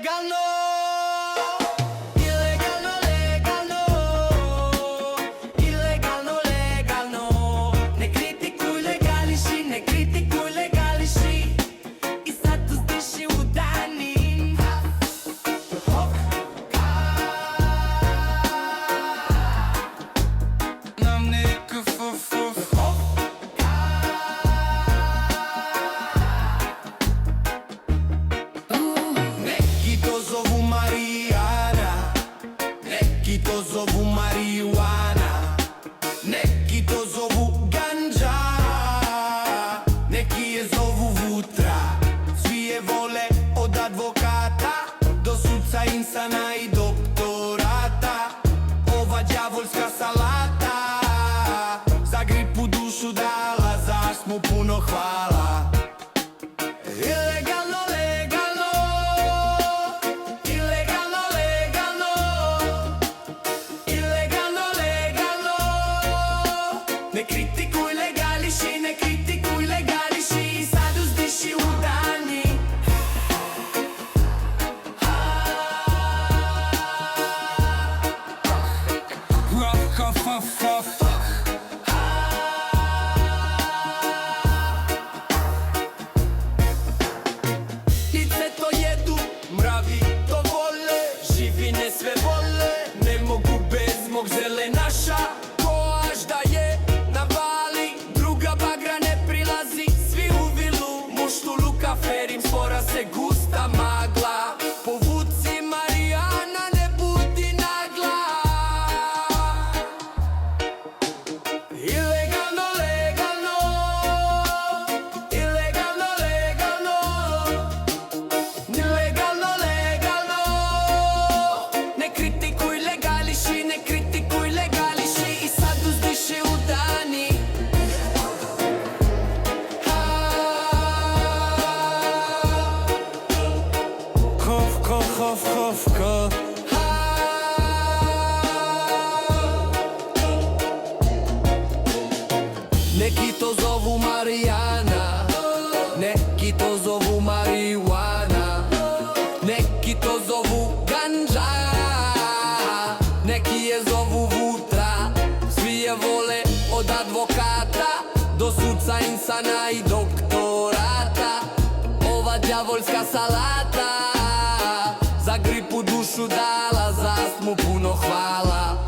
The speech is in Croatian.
ilegalno. Ilegalno, legalno. Ilegalno, legalno. Ne kritikuj, legališi, ne kritikuj, legališi. I sad tu zdiši u dani. Nam neka neki to zovu Marijana, neki to zovu marijuana, neki to zovu ganđa, neki je zovu vutra. Svi je vole od advokata do suca, insana i doktorata. Ova đavolska salata za gripu dušu dala, za smo puno hvala. Ilegalno, legalno. Ilegalno, legalno. Ilegalno, legalno. Ne kritikuj, legališi, ne kritikuj, legališi. I sad uzdiši u dani. Ptice to jedu, mravi to vole, živine sve vole, ne mogu bez mog zelenaša. Ko až da je na vali, druga bagra ne prilazi, svi u vilu, muštulu kaferim, spora se gusta magla. Povuci Marijana, ne budi nagla. Ilegalno, legalno. Ilegalno, legalno. Ilegalno, legalno. Ne kritikuj, legališi, ne kritikuj, legališi. I sad uzdiši u dani. Kof, kof, kof, kof, kof. Neki to zovu Marijana, neki to zovu marijuana, neki to zovu ganđa, neki je zovu vutra. Svi je vole od advokata do suca, insana i doktorata. Ova đavolska salata za gripu dušu dala, za smo puno hvala.